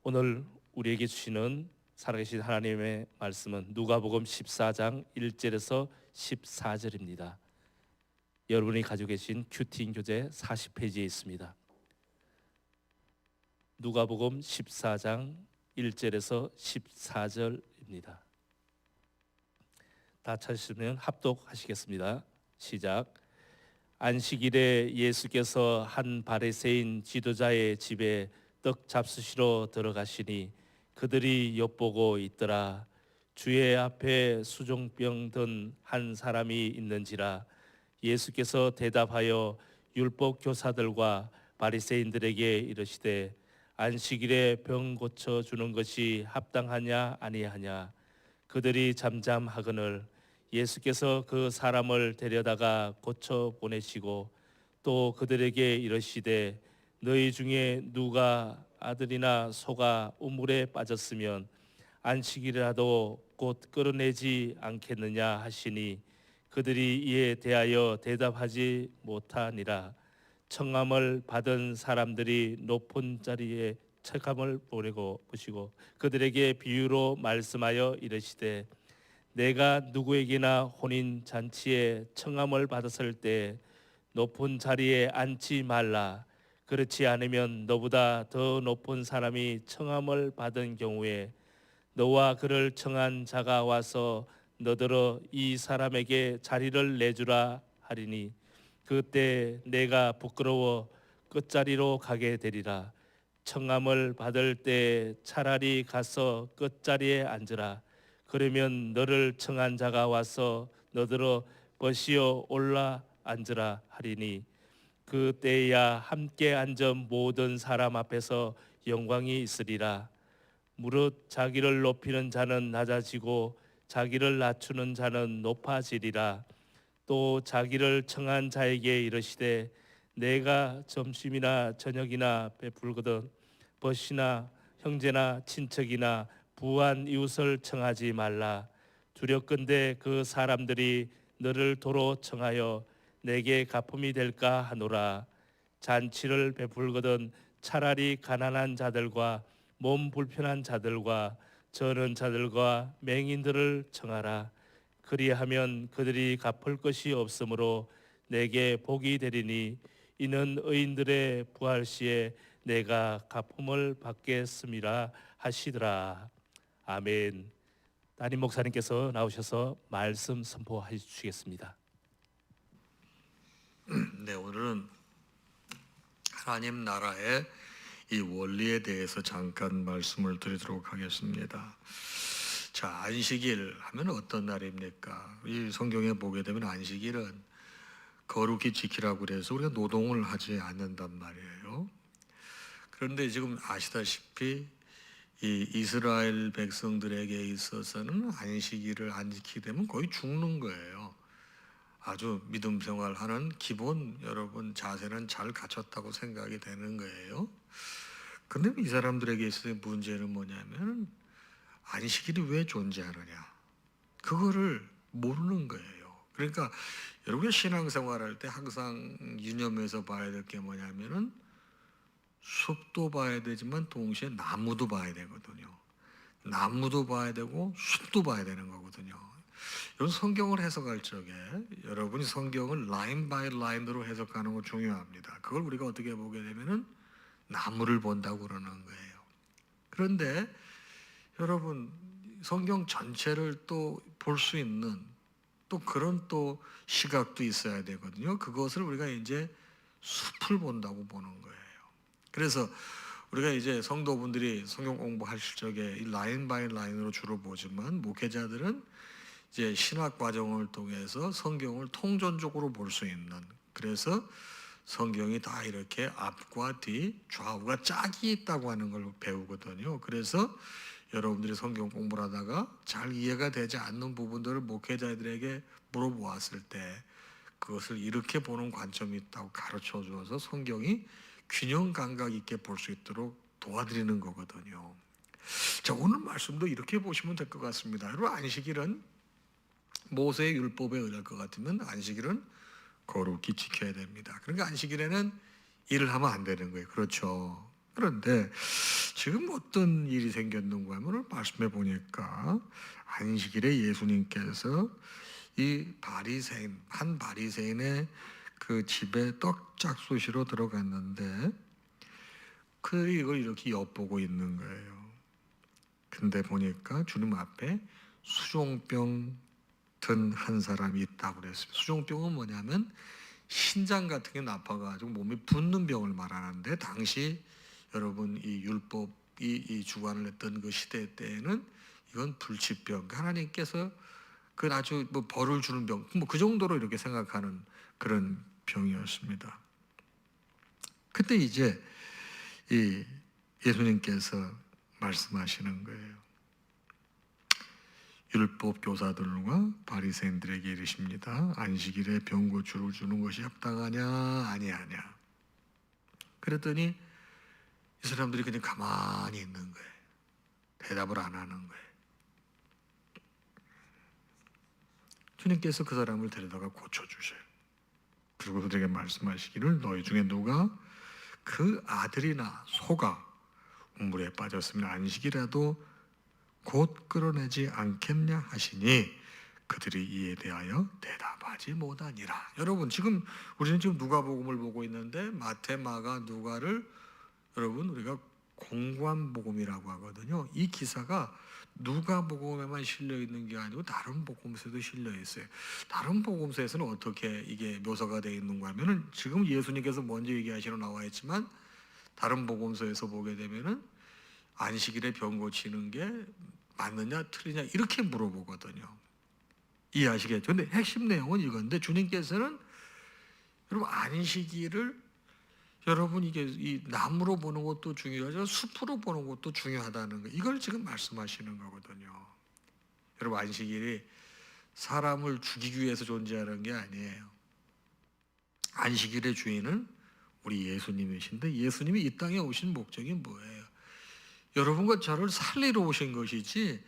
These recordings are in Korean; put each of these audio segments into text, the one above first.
오늘 우리에게 주시는 살아계신 하나님의 말씀은 누가복음 14장 1절에서 14절입니다. 여러분이 가지고 계신 큐팅 교재 40페이지에 있습니다. 누가복음 14장 1절에서 14절입니다. 다 찾으시면 합독하시겠습니다. 시작. 안식일에 예수께서 한 바리새인 지도자의 집에 떡 잡수시러 들어가시니 그들이 엿보고 있더라. 주의 앞에 수종병 든 한 사람이 있는지라. 예수께서 대답하여 율법 교사들과 바리새인들에게 이르시되 안식일에 병 고쳐 주는 것이 합당하냐 아니하냐. 그들이 잠잠하거늘 예수께서 그 사람을 데려다가 고쳐 보내시고 또 그들에게 이르시되 너희 중에 누가 아들이나 소가 우물에 빠졌으면 안식일이라도 곧 끌어내지 않겠느냐 하시니 그들이 이에 대하여 대답하지 못하니라. 청함을 받은 사람들이 높은 자리에 책함을 보시고 그들에게 비유로 말씀하여 이르시되 내가 누구에게나 혼인 잔치에 청함을 받았을 때 높은 자리에 앉지 말라. 그렇지 않으면 너보다 더 높은 사람이 청함을 받은 경우에 너와 그를 청한 자가 와서 너더러 이 사람에게 자리를 내주라 하리니 그때 내가 부끄러워 끝자리로 가게 되리라. 청함을 받을 때 차라리 가서 끝자리에 앉으라. 그러면 너를 청한 자가 와서 너더러 벗이어 올라 앉으라 하리니 그때야 함께 앉은 모든 사람 앞에서 영광이 있으리라. 무릇 자기를 높이는 자는 낮아지고 자기를 낮추는 자는 높아지리라. 또 자기를 청한 자에게 이르시되 내가 점심이나 저녁이나 베풀거든 벗이나 형제나 친척이나 부한 이웃을 청하지 말라. 두렵건대 그 사람들이 너를 도로 청하여 내게 가품이 될까 하노라. 잔치를 베풀거든 차라리 가난한 자들과 몸 불편한 자들과 저는 자들과 맹인들을 청하라. 그리하면 그들이 갚을 것이 없으므로 내게 복이 되리니 이는 의인들의 부활 시에 내가 갚음을 받겠음이라 하시더라. 아멘. 담임 목사님께서 나오셔서 말씀 선포해 주시겠습니다. 네, 오늘은 하나님 나라의 이 원리에 대해서 잠깐 말씀을 드리도록 하겠습니다. 자, 안식일 하면 어떤 날입니까? 이 성경에 보게 되면 안식일은 거룩히 지키라고 그래서 우리가 노동을 하지 않는단 말이에요. 그런데 지금 아시다시피 이 이스라엘 백성들에게 있어서는 안식일을 안 지키게 되면 거의 죽는 거예요. 아주 믿음 생활하는 기본 여러분 자세는 잘 갖췄다고 생각이 되는 거예요. 그런데 이 사람들에게 있어서 문제는 뭐냐면 안식일이 왜 존재하느냐, 그거를 모르는 거예요. 그러니까 여러분이 신앙생활할 때 항상 유념해서 봐야 될 게 뭐냐면은 숲도 봐야 되지만 동시에 나무도 봐야 되거든요. 나무도 봐야 되고 숲도 봐야 되는 거거든요. 여러분 성경을 해석할 적에 여러분이 성경을 라인 바이 라인으로 해석하는 거 중요합니다. 그걸 우리가 어떻게 보게 되면은 나무를 본다고 그러는 거예요. 그런데 여러분 성경 전체를 또 볼 수 있는 또 그런 또 시각도 있어야 되거든요. 그것을 우리가 이제 숲을 본다고 보는 거예요. 그래서 우리가 이제 성도분들이 성경 공부하실 적에 이 라인 바이 라인으로 주로 보지만 목회자들은 이제 신학 과정을 통해서 성경을 통전적으로 볼 수 있는, 그래서 성경이 다 이렇게 앞과 뒤 좌우가 짝이 있다고 하는 걸 배우거든요. 그래서 여러분들이 성경 공부를 하다가 잘 이해가 되지 않는 부분들을 목회자들에게 물어보았을 때 그것을 이렇게 보는 관점이 있다고 가르쳐 주어서 성경이 균형 감각 있게 볼 수 있도록 도와드리는 거거든요. 자, 오늘 말씀도 이렇게 보시면 될 것 같습니다. 여러분 안식일은 모세의 율법에 의할 것 같으면 안식일은 거룩히 지켜야 됩니다. 그러니까 안식일에는 일을 하면 안 되는 거예요. 그렇죠. 그런데 지금 어떤 일이 생겼는가 하면 오늘 말씀해 보니까 안식일에 예수님께서 이 한 바리새인의 그 집에 떡 짝수시로 들어갔는데 이걸 이렇게 엿보고 있는 거예요. 근데 보니까 주님 앞에 수종병 든 한 사람이 있다고 그랬습니다. 수종병은 뭐냐면 신장 같은 게 나빠가지고 몸이 붓는 병을 말하는데, 당시 여러분 이 율법이 이 주관을 했던 그 시대 때에는 이건 불치병, 하나님께서 그 아주 뭐 벌을 주는 병, 뭐 그 정도로 이렇게 생각하는 그런 병이었습니다. 그때 이제 이 예수님께서 말씀하시는 거예요. 율법 교사들과 바리새인들에게 이르십니다. 안식일에 병고주를 주는 것이 합당하냐 아니하냐. 그랬더니 이 사람들이 그냥 가만히 있는 거예요. 대답을 안 하는 거예요. 주님께서 그 사람을 데려다가 고쳐주셔요. 그리고 그들에게 말씀하시기를 너희 중에 누가 그 아들이나 소가 우물에 빠졌으면 안식이라도 곧 끌어내지 않겠냐 하시니 그들이 이에 대하여 대답하지 못하니라. 여러분 지금 우리는 지금 누가복음을 보고 있는데 마태, 마가, 누가를 여러분 우리가 공관복음이라고 하거든요. 이 기사가 누가복음에만 실려 있는 게 아니고 다른 복음서에도 실려 있어요. 다른 복음서에서는 어떻게 이게 묘사가 되어 있는가 하면은 지금 예수님께서 먼저 얘기하시러 나와 있지만 다른 복음서에서 보게 되면은 안식일에 병 고치는 게 맞느냐 틀리냐 이렇게 물어보거든요. 이해하시겠죠? 근데 핵심 내용은 이건데 주님께서는 여러분 안식일을 여러분 이게 이 나무로 보는 것도 중요하지만 숲으로 보는 것도 중요하다는 거, 이걸 지금 말씀하시는 거거든요. 여러분 안식일이 사람을 죽이기 위해서 존재하는 게 아니에요. 안식일의 주인은 우리 예수님이신데 예수님이 이 땅에 오신 목적이 뭐예요? 여러분과 저를 살리러 오신 것이지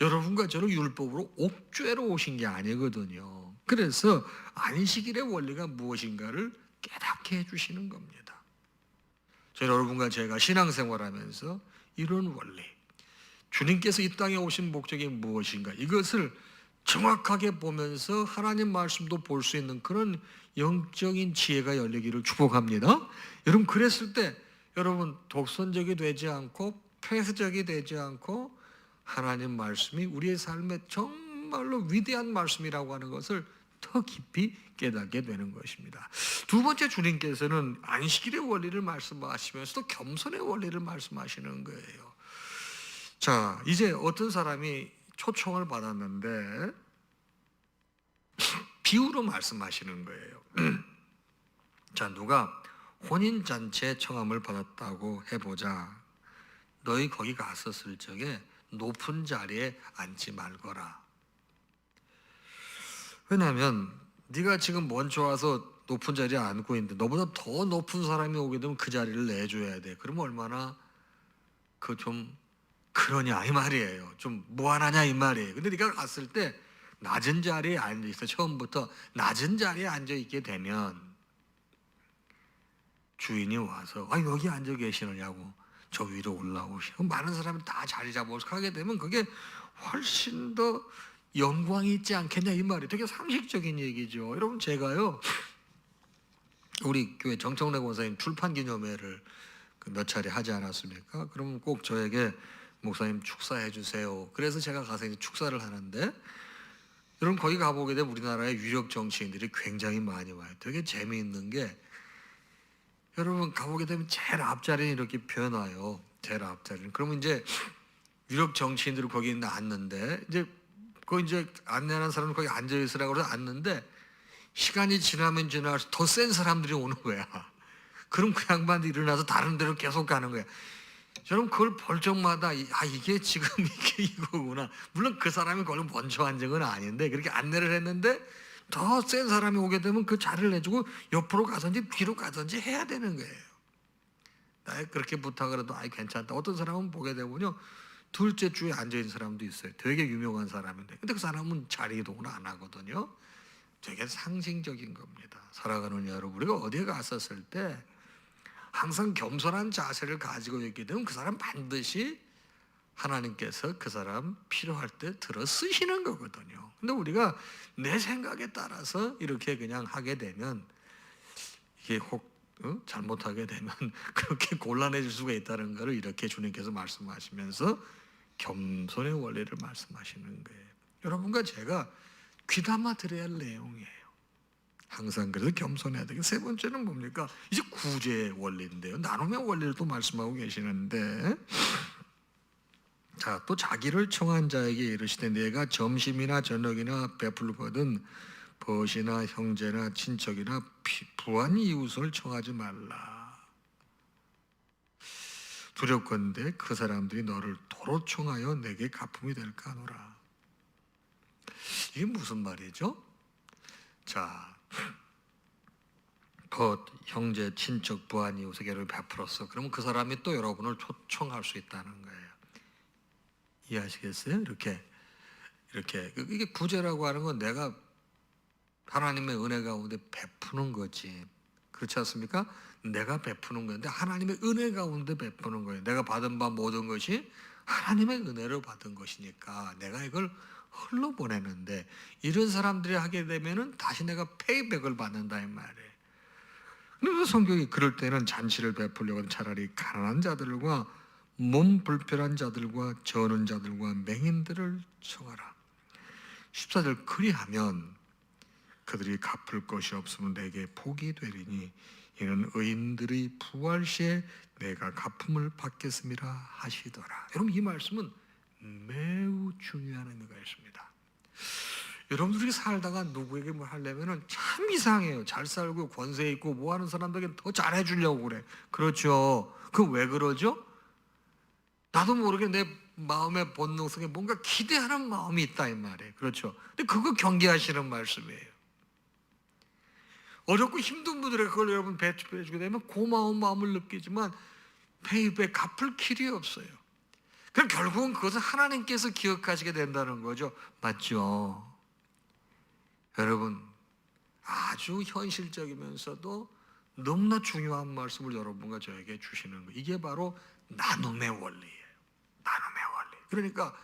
여러분과 저를 율법으로 옥죄로 오신 게 아니거든요. 그래서 안식일의 원리가 무엇인가를 깨닫게 해주시는 겁니다. 저 여러분과 제가 신앙생활하면서 이런 원리, 주님께서 이 땅에 오신 목적이 무엇인가, 이것을 정확하게 보면서 하나님 말씀도 볼 수 있는 그런 영적인 지혜가 열리기를 축복합니다. 여러분 그랬을 때 여러분 독선적이 되지 않고 폐쇄적이 되지 않고 하나님 말씀이 우리의 삶에 정말로 위대한 말씀이라고 하는 것을 더 깊이 깨닫게 되는 것입니다. 두 번째, 주님께서는 안식일의 원리를 말씀하시면서도 겸손의 원리를 말씀하시는 거예요. 자, 이제 어떤 사람이 초청을 받았는데 비유로 말씀하시는 거예요. 자, 누가 혼인잔치에 청함을 받았다고 해보자. 너희 거기 갔었을 적에 높은 자리에 앉지 말거라. 왜냐하면 네가 지금 먼저 와서 높은 자리에 앉고 있는데 너보다 더 높은 사람이 오게 되면 그 자리를 내줘야 돼. 그러면 얼마나 좀 그러냐 이 말이에요. 좀 무한하냐 이 말이에요. 근데 네가 갔을 때 낮은 자리에 앉아 있어. 처음부터 낮은 자리에 앉아 있게 되면 주인이 와서 여기 앉아 계시느냐고 저 위로 올라오시고 많은 사람이 다 자리 잡아서 하게 되면 그게 훨씬 더 영광이 있지 않겠냐 이 말이 되게 상식적인 얘기죠. 여러분 제가요 우리 교회 정청래 권사님 출판 기념회를 몇 차례 하지 않았습니까? 그러면 꼭 저에게 목사님 축사해 주세요. 그래서 제가 가서 이제 축사를 하는데 여러분 거기 가보게 되면 우리나라의 유력 정치인들이 굉장히 많이 와요. 되게 재미있는 게 여러분 가보게 되면 제일 앞자리는 이렇게 펴놔요. 제일 앞자리는. 그러면 이제 유력 정치인들이 거기 앉는데 이제 거기 이제 안내하는 사람은 거기 앉아 있으라고 해서 앉는데 시간이 지나면 지나서 더 센 사람들이 오는 거야. 그럼 그 양반도 일어나서 다른 데로 계속 가는 거야. 저는 그걸 볼 적마다 이게 지금 이게 이거구나. 물론 그 사람이 거기 먼저 앉은 건 아닌데 그렇게 안내를 했는데 더 센 사람이 오게 되면 그 자리를 내주고 옆으로 가든지 뒤로 가든지 해야 되는 거예요. 나 그렇게 부탁을 해도 괜찮다. 어떤 사람은 보게 되면요 둘째 주에 앉아 있는 사람도 있어요. 되게 유명한 사람인데 근데 그 사람은 자리 이동을 안 하거든요. 되게 상징적인 겁니다. 살아가는 여러분, 우리가 어디에 갔었을 때 항상 겸손한 자세를 가지고 있게 되면 그 사람 반드시 하나님께서 그 사람 필요할 때 들어 쓰시는 거거든요. 근데 우리가 내 생각에 따라서 이렇게 그냥 하게 되면 이게 혹 잘못하게 되면 그렇게 곤란해질 수가 있다는 것을 이렇게 주님께서 말씀하시면서 겸손의 원리를 말씀하시는 거예요. 여러분과 제가 귀담아 들어야 할 내용이에요. 항상 그래서 겸손해야 되고, 세 번째는 뭡니까? 이제 구제의 원리인데요. 나눔의 원리를 또 말씀하고 계시는데, 자, 또 자기를 청한 자에게 이르시되 내가 점심이나 저녁이나 베풀거든 벗이나 형제나 친척이나 부한 이웃을 청하지 말라. 두렵건대 그 사람들이 너를 도로 청하여 내게 갚음이 될까 하노라. 이게 무슨 말이죠? 자, 벗, 형제, 친척, 부한 이웃에게를 베풀었어. 그러면 그 사람이 또 여러분을 초청할 수 있다는 거예요. 이해하시겠어요? 이렇게 이게 구제라고 하는 건 내가 하나님의 은혜 가운데 베푸는 거지. 그렇지 않습니까? 내가 베푸는 건데 하나님의 은혜 가운데 베푸는 거예요. 내가 받은 바 모든 것이 하나님의 은혜로 받은 것이니까 내가 이걸 흘러보내는데, 이런 사람들이 하게 되면은 다시 내가 페이백을 받는다 이 말이에요. 그래서 성경이 그럴 때는 잔치를 베풀려고 차라리 가난한 자들과 몸 불편한 자들과 저는 자들과 맹인들을 청하라. 14절 그리하면 그들이 갚을 것이 없으면 내게 복이 되리니 이는 의인들의 부활 시에 내가 갚음을 받겠음이라 하시더라. 여러분, 이 말씀은 매우 중요한 의미가 있습니다. 여러분들이 살다가 누구에게 뭐 하려면은 참 이상해요. 잘 살고 권세 있고 뭐 하는 사람들에게 더 잘해주려고 그래. 그렇죠. 그 왜 그러죠? 나도 모르게 내 마음의 본능 속에 뭔가 기대하는 마음이 있다 이 말이에요. 그렇죠. 근데 그거 경계하시는 말씀이에요. 어렵고 힘든 분들에게 그걸 여러분 배출해주게 되면 고마운 마음을 느끼지만 페이백 갚을 길이 없어요. 그럼 결국은 그것은 하나님께서 기억하시게 된다는 거죠. 맞죠? 여러분, 아주 현실적이면서도 너무나 중요한 말씀을 여러분과 저에게 주시는 거예요. 이게 바로 나눔의 원리예요. 나눔의 원리. 그러니까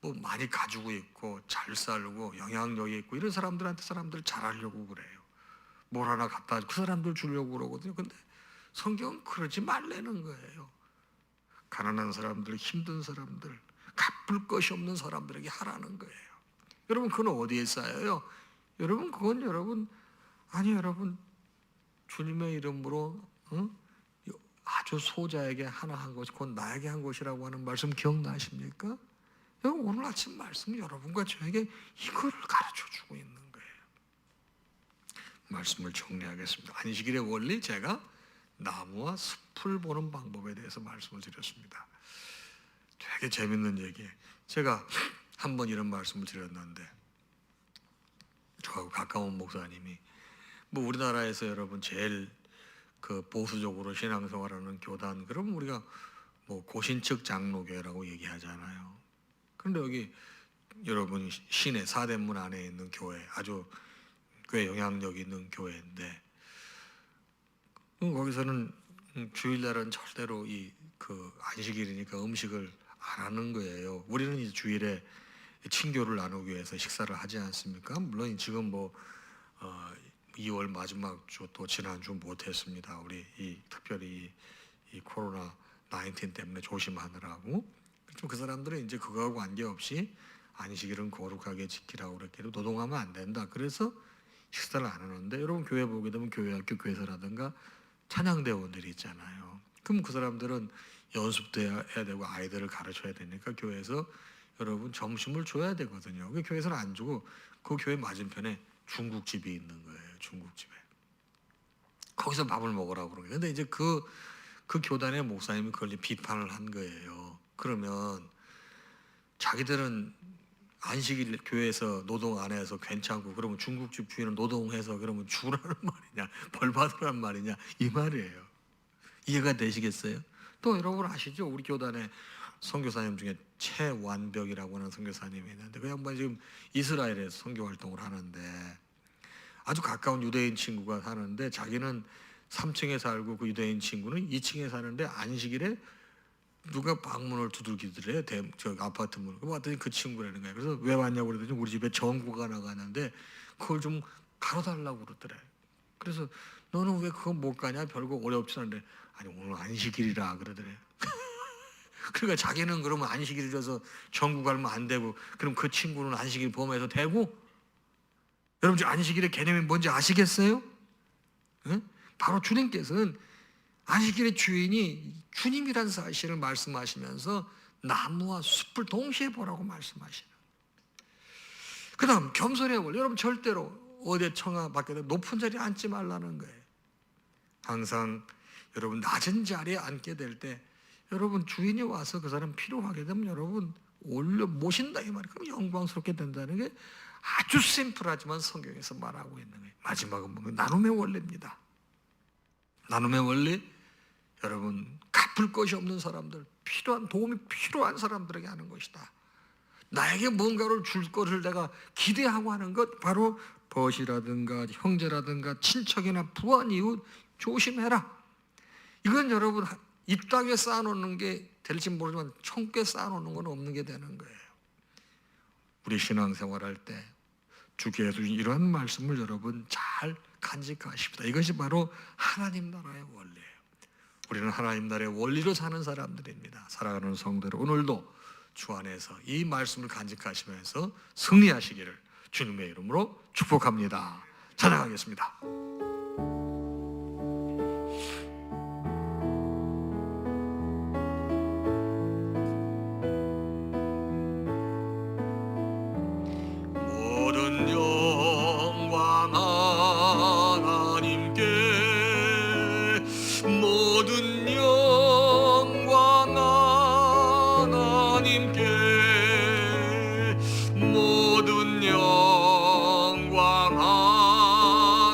뭐 많이 가지고 있고 잘 살고 영향력이 있고 이런 사람들한테 사람들 잘하려고 그래요. 뭘 하나 갖다 그 사람들 주려고 그러거든요. 근데 성경은 그러지 말라는 거예요. 가난한 사람들, 힘든 사람들, 갚을 것이 없는 사람들에게 하라는 거예요. 여러분, 그건 어디에 쌓여요? 여러분, 그건 여러분 주님의 이름으로 아주 소자에게 하나 한 것이 곧 나에게 한 것이라고 하는 말씀 기억나십니까? 여러분, 오늘 아침 말씀이 여러분과 저에게 이거를 가르쳐주고 있는 거예요. 말씀을 정리하겠습니다. 안식일의 원리, 제가 나무와 숲을 보는 방법에 대해서 말씀을 드렸습니다. 되게 재밌는 얘기예요. 제가 한번 이런 말씀을 드렸는데, 저하고 가까운 목사님이 뭐 우리나라에서 여러분 제일 그 보수적으로 신앙생활하는 교단, 그러면 우리가 뭐 고신측 장로교회라고 얘기하잖아요. 그런데 여기 여러분 시내 사대문 안에 있는 교회, 아주 꽤 영향력 있는 교회인데, 거기서는 주일날은 절대로 그 안식일이니까 음식을 안 하는 거예요. 우리는 이제 주일에 친교를 나누기 위해서 식사를 하지 않습니까? 물론 지금 뭐 2월 마지막 주 또 지난주 못했습니다. 우리 특별히 이 코로나 19 때문에 조심하느라고. 좀 그 사람들은 이제 그거하고 관계없이 안식일은 거룩하게 지키라고 그랬기도, 노동하면 안 된다. 그래서 식사를 안 하는데, 여러분 교회 보게 되면 교회학교 교회사라든가 찬양대원들이 있잖아요. 그럼 그 사람들은 연습도 해야 되고 아이들을 가르쳐야 되니까 교회에서 여러분 점심을 줘야 되거든요. 그 교회에서는 안 주고 그 교회 맞은편에 중국집이 있는 거예요. 중국집에. 거기서 밥을 먹으라고 그러는 거예요. 근데 이제 그 교단의 목사님이 그걸 비판을 한 거예요. 그러면 자기들은 안식일 교회에서 노동 안 해서 괜찮고, 그러면 중국집 주인은 노동해서 그러면 주라는 말이냐, 벌 받으라는 말이냐, 이 말이에요. 이해가 되시겠어요? 또 여러분 아시죠? 우리 교단에 선교사님 중에 최완벽이라고 하는 선교사님이 있는데, 그 양반 지금 이스라엘에서 선교 활동을 하는데, 아주 가까운 유대인 친구가 사는데 자기는 3층에 살고 그 유대인 친구는 2층에 사는데 안식일에 누가 방문을 두들기더래. 저 아파트 문을. 왔더니 그 친구라는 거야. 그래서 왜 왔냐고 그러더니 우리 집에 전구가 나가는데 그걸 좀 갈아달라고 그러더래. 그래서 너는 왜 그거 못 가냐? 별거 어렵지 않은데 아니 오늘 안식일이라 그러더래. 그러니까 자기는 그러면 안식일이라서 전구 갈면 안 되고 그럼 그 친구는 안식일 범해서 되고? 여러분 지금 안식일의 개념이 뭔지 아시겠어요? 응? 바로 주님께서는 안식일의 주인이 주님이란 사실을 말씀하시면서 나무와 숲을 동시에 보라고 말씀하시는. 그 다음 겸손의 원리. 여러분 절대로 어디 청아 밖에 높은 자리에 앉지 말라는 거예요. 항상 여러분 낮은 자리에 앉게 될 때 여러분 주인이 와서 그 사람 필요하게 되면 여러분 올려 모신다 이 말이에요. 그럼 영광스럽게 된다는 게 아주 심플하지만 성경에서 말하고 있는 거예요. 마지막은 보면 나눔의 원리입니다. 나눔의 원리, 여러분 갚을 것이 없는 사람들, 필요한 도움이 필요한 사람들에게 하는 것이다. 나에게 뭔가를 줄 것을 내가 기대하고 하는 것, 바로 벗이라든가 형제라든가 친척이나 부한 이웃 조심해라. 이건 여러분 이 땅에 쌓아놓는 게 될지 모르지만 천국에 쌓아놓는 건 없는 게 되는 거예요. 우리 신앙생활할 때 주께서 이런 말씀을 여러분 잘 간직하십시다. 이것이 바로 하나님 나라의 원리예요. 우리는 하나님 나라의 원리로 사는 사람들입니다. 살아가는 성도들 오늘도 주 안에서 이 말씀을 간직하시면서 승리하시기를 주님의 이름으로 축복합니다. 찬양하겠습니다. 모든 영광 하나님께, 모든 영광 하나님께, 모든 영광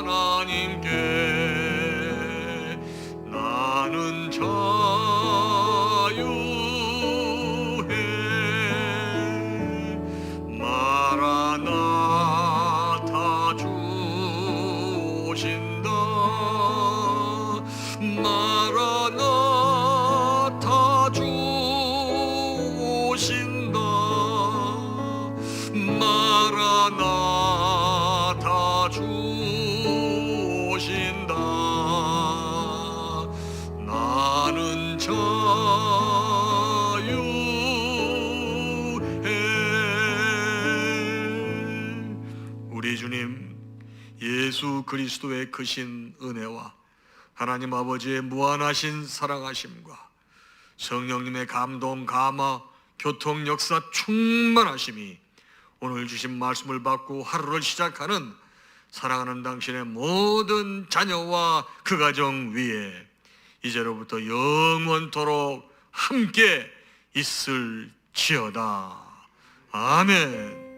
하나님께. 나는 자유해 마라나타 주 오신다. 마라나타 주 오신다. 마라나타 주 오신다. 나는 자유해. 우리 주님 예수 그리스도의 크신 은혜와 하나님 아버지의 무한하신 사랑하심과 성령님의 감동, 감화, 교통, 역사 충만하심이 오늘 주신 말씀을 받고 하루를 시작하는 사랑하는 당신의 모든 자녀와 그 가정 위에 이제로부터 영원토록 함께 있을지어다. 아멘.